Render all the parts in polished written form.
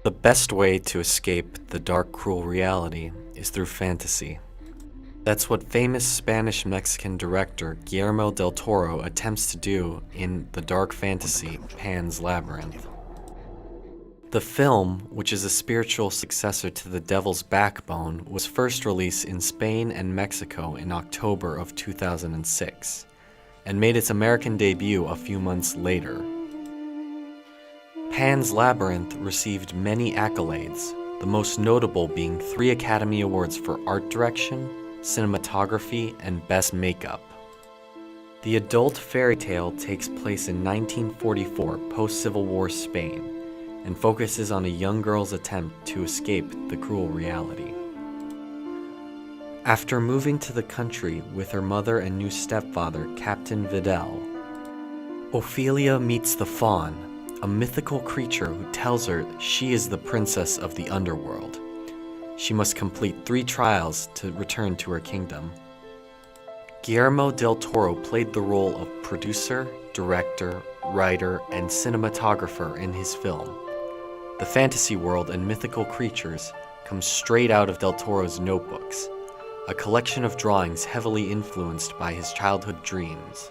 The best way to escape the dark, cruel reality is through fantasy. That's what famous Spanish-Mexican director Guillermo del Toro attempts to do in the dark fantasy Pan's Labyrinth. The film, which is a spiritual successor to The Devil's Backbone, was first released in Spain and Mexico in October of 2006, and made its American debut a few months later. Pan's Labyrinth received many accolades, the most notable being 3 Academy Awards for Art Direction, Cinematography, and Best Makeup. The adult fairy tale takes place in 1944 post-Civil War Spain, and focuses on a young girl's attempt to escape the cruel reality. After moving to the country with her mother and new stepfather, Captain Vidal, Ophelia meets the Faun, a mythical creature who tells her she is the princess of the underworld. She must complete 3 trials to return to her kingdom. Guillermo del Toro played the role of producer, director, writer, and cinematographer in his film. The fantasy world and mythical creatures come straight out of del Toro's notebooks, a collection of drawings heavily influenced by his childhood dreams.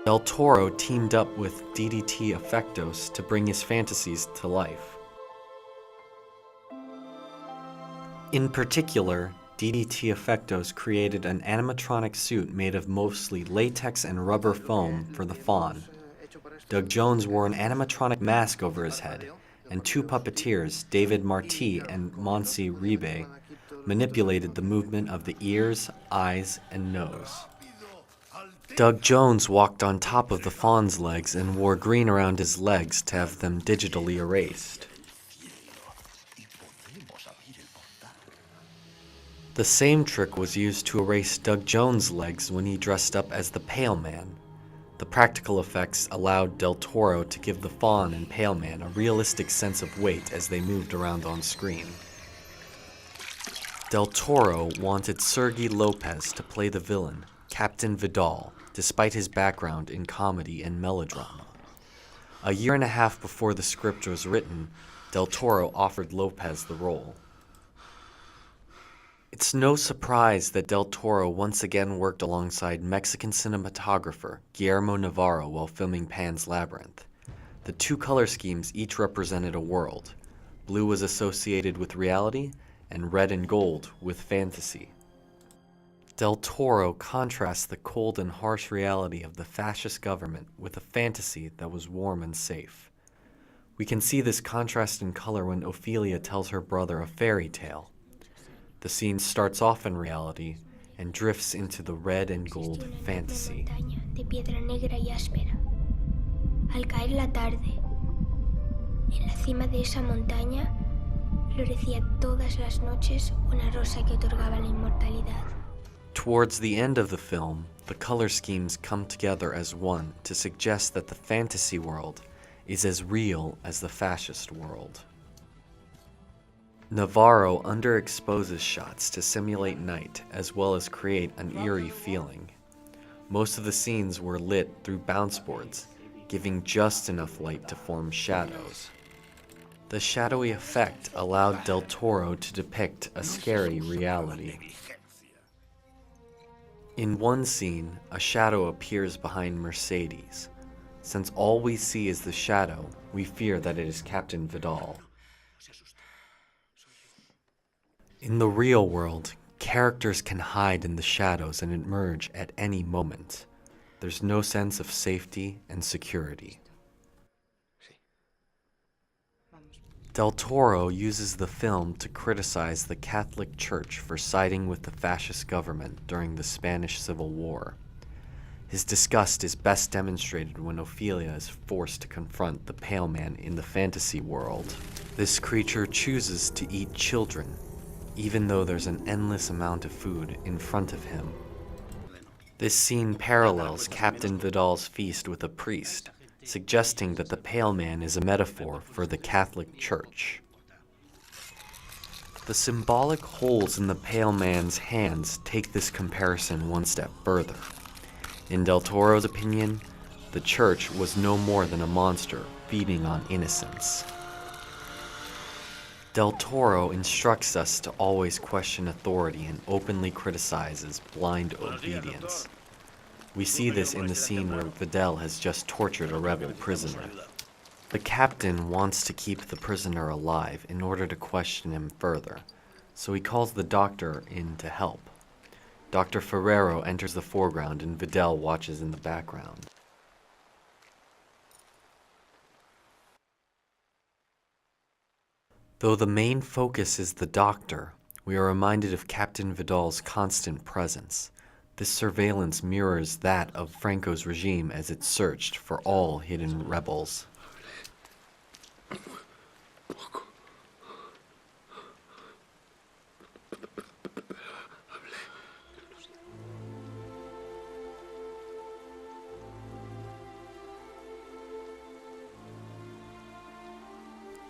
Del Toro teamed up with DDT Effectos to bring his fantasies to life. In particular, DDT Effectos created an animatronic suit made of mostly latex and rubber foam for the Faun. Doug Jones wore an animatronic mask over his head, and 2 puppeteers, David Marti and Monsi Ribe, manipulated the movement of the ears, eyes, and nose. Doug Jones walked on top of the Faun's legs and wore green around his legs to have them digitally erased. The same trick was used to erase Doug Jones' legs when he dressed up as the Pale Man. The practical effects allowed del Toro to give the Faun and Pale Man a realistic sense of weight as they moved around on screen. Del Toro wanted Sergi Lopez to play the villain, Captain Vidal, despite his background in comedy and melodrama. A year and a half before the script was written, del Toro offered Lopez the role. It's no surprise that del Toro once again worked alongside Mexican cinematographer Guillermo Navarro while filming Pan's Labyrinth. The 2 color schemes each represented a world. Blue was associated with reality, and red and gold with fantasy. Del Toro contrasts the cold and harsh reality of the fascist government with a fantasy that was warm and safe. We can see this contrast in color when Ophelia tells her brother a fairy tale. The scene starts off in reality and drifts into the red and gold fantasy. Al caer la tarde, en la cima de esa montaña, florecía todas las noches una rosa que otorgaba la inmortalidad. Towards the end of the film, the color schemes come together as one to suggest that the fantasy world is as real as the fascist world. Navarro underexposes shots to simulate night as well as create an eerie feeling. Most of the scenes were lit through bounce boards, giving just enough light to form shadows. The shadowy effect allowed del Toro to depict a scary reality. In one scene, a shadow appears behind Mercedes. Since all we see is the shadow, we fear that it is Captain Vidal. In the real world, characters can hide in the shadows and emerge at any moment. There's no sense of safety and security. Del Toro uses the film to criticize the Catholic Church for siding with the fascist government during the Spanish Civil War. His disgust is best demonstrated when Ophelia is forced to confront the Pale Man in the fantasy world. This creature chooses to eat children, even though there's an endless amount of food in front of him. This scene parallels Captain Vidal's feast with a priest, suggesting that the Pale Man is a metaphor for the Catholic Church. The symbolic holes in the Pale Man's hands take this comparison one step further. In Del Toro's opinion, the Church was no more than a monster feeding on innocence. Del Toro instructs us to always question authority and openly criticizes blind obedience. We see this in the scene where Vidal has just tortured a rebel prisoner. The captain wants to keep the prisoner alive in order to question him further, so he calls the doctor in to help. Dr. Ferrero enters the foreground and Vidal watches in the background. Though the main focus is the doctor, we are reminded of Captain Vidal's constant presence. This surveillance mirrors that of Franco's regime as it searched for all hidden rebels.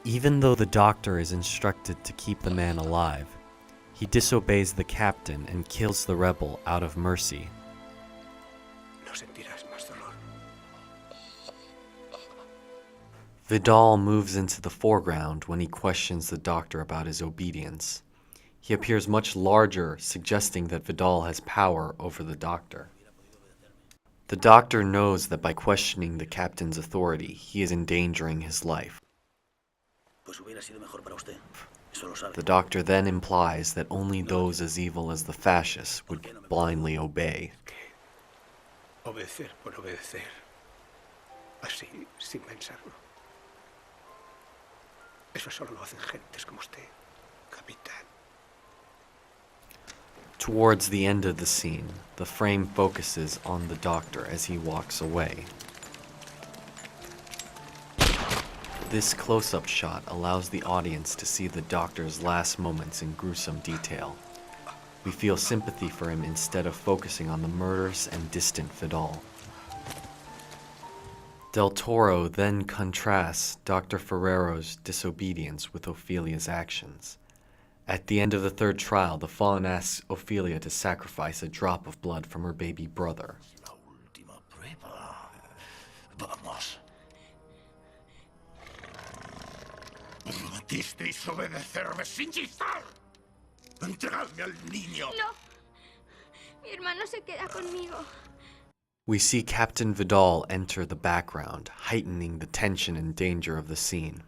Even though the doctor is instructed to keep the man alive, he disobeys the captain and kills the rebel out of mercy. No sentirás más dolor. Vidal moves into the foreground when he questions the doctor about his obedience. He appears much larger, suggesting that Vidal has power over the doctor. The doctor knows that by questioning the captain's authority, he is endangering his life. The doctor then implies that only those as evil as the fascists would blindly obey. Obedecer por obedecer. Así, sin pensarlo. Eso solo lo hacen gentes como usted, capitán. Towards the end of the scene, the frame focuses on the doctor as he walks away. This close-up shot allows the audience to see the doctor's last moments in gruesome detail. We feel sympathy for him instead of focusing on the murderous and distant Vidal. Del Toro then contrasts Dr. Ferrero's disobedience with Ophelia's actions. At the end of the third trial, the Faun asks Ophelia to sacrifice a drop of blood from her baby brother. La última prueba. Vamos. Prometisteis obedecerme sin chistar. Entregadme al niño. No. Mi hermano se queda conmigo. We see Captain Vidal enter the background, heightening the tension and danger of the scene.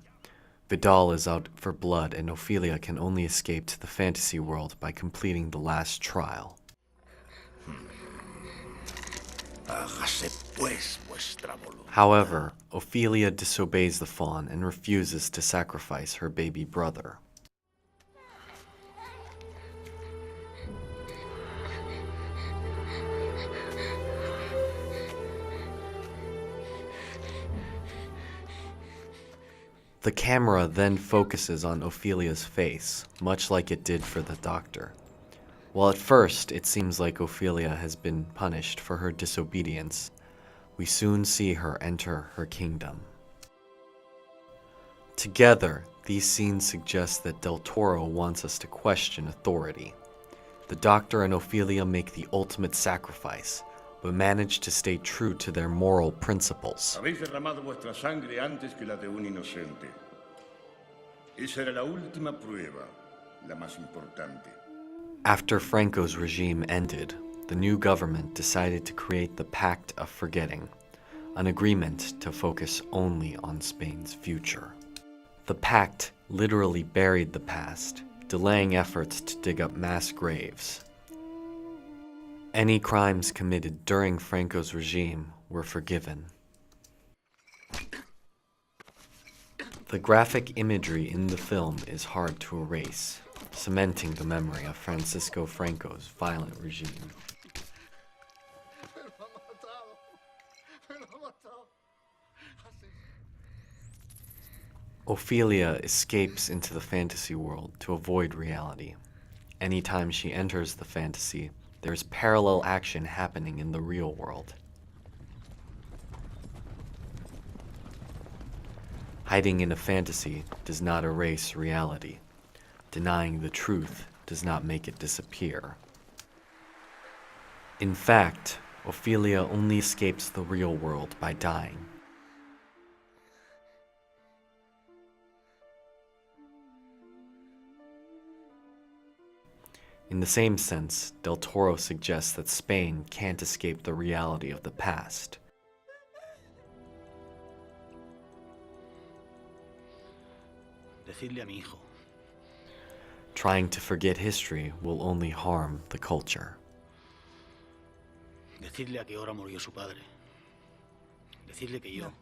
Vidal is out for blood, and Ophelia can only escape to the fantasy world by completing the last trial. Hágase pues vuestra voluntad. However, Ophelia disobeys the Faun and refuses to sacrifice her baby brother. The camera then focuses on Ophelia's face, much like it did for the doctor. While at first it seems like Ophelia has been punished for her disobedience, we soon see her enter her kingdom. Together, these scenes suggest that Del Toro wants us to question authority. The doctor and Ophelia make the ultimate sacrifice, but manage to stay true to their moral principles. Habéis derramado vuestra sangre antes que la de un inocente. Esa era la última prueba, la más importante. After Franco's regime ended, the new government decided to create the Pact of Forgetting, an agreement to focus only on Spain's future. The pact literally buried the past, delaying efforts to dig up mass graves. Any crimes committed during Franco's regime were forgiven. The graphic imagery in the film is hard to erase, cementing the memory of Francisco Franco's violent regime. Ophelia escapes into the fantasy world to avoid reality. Anytime she enters the fantasy, there's parallel action happening in the real world. Hiding in a fantasy does not erase reality. Denying the truth does not make it disappear. In fact, Ophelia only escapes the real world by dying. In the same sense, Del Toro suggests that Spain can't escape the reality of the past. Decidle a mi hijo. Trying to forget history will only harm the culture. Decidle a qué hora murió su padre. Decidle que yo... No.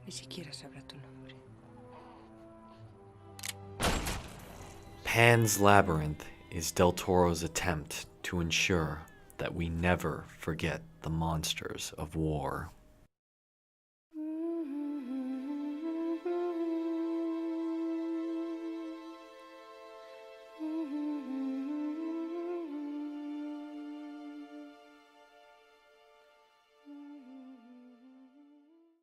Ni siquiera sabrá tu nombre. Pan's Labyrinth is Del Toro's attempt to ensure that we never forget the monsters of war.